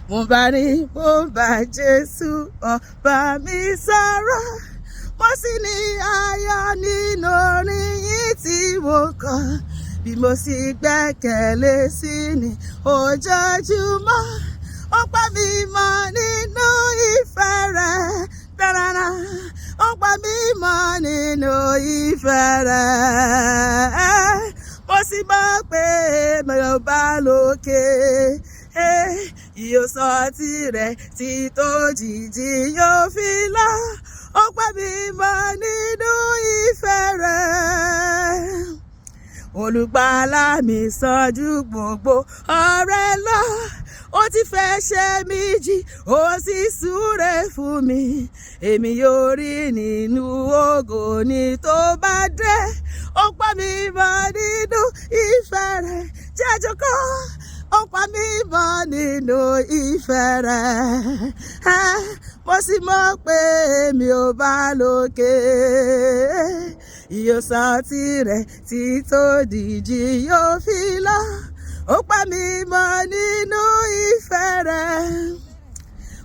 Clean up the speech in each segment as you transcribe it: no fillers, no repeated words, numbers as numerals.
mo bá Jésù ọba mi sọ̀rọ̀, mo sì ní ayọ̀ nínú orin yìí tí mo kọ, bí mo sì gbẹ́kẹ̀lé sí ní ojoojúmọ́. Ó pa mí mọ́ nínú ìfẹ́ rẹ̀, dáradára. Ó pa mí mọ́ nínú ìfẹ́ rẹ̀. Mo sì mọ̀ pé mi ò bá lókè. Yóò sọ tirẹ̀ tí tó jìjì yóò fi lọ. Ó pa mí mọ́ nínú ìfẹ́ rẹ̀. Olùgbàlà mi sàn ju gbogbo ọ̀rẹ́ lọ. Ó ti fẹ́ ṣe mí jí, ó sì súre fún mi. Èmi yóò rí nínú ògo ní tó bá dé. Ó pa mí mọ́ nínú ìfẹ́ rẹ̀. Jẹ́ a jókòó. Ó pa mí mọ́ nínú ìfẹ́ rẹ̀. Mo sì mọ̀ pé mi ò bá lókè. Yóò sọ tirẹ̀ tí tó dìjì yóò fi lọ. Ó pa mí mọ́ nínú ìfẹ́ rẹ̀.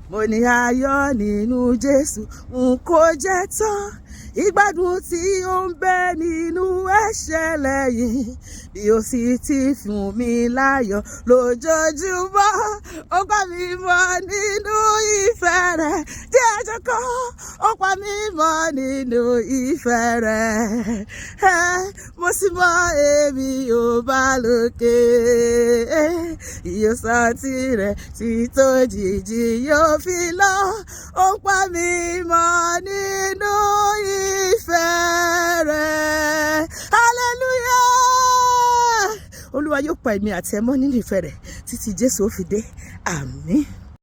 Mo ní ayọ̀ nínú Jésù, n kò jẹ́ tán. Ìgbádùn tí ó ń bẹ nínú ẹ̀ṣẹ̀ lẹ́yìn, bí ó sì ti fún mi láyọ̀ lójoojúmọ́. Ó pa mí mọ́ nínú ìfẹ́ rẹ̀. Jẹ́ a jókòó. Ó pa mí mọ́ nínú ìfẹ́ rẹ̀. Mo sì mọ̀ èmi ò bá lókè. Yóò sọ tirẹ̀ tí tó jìjì yóò fi lọ. Ó pa mí mọ́ nínú ìfẹ́ rẹ̀. Hallelujah! Olúwa yóò pa èmi àti ẹ mọ́ nínú ìfẹ́ rẹ̀ títí Jésù ó fi dé. Àmín.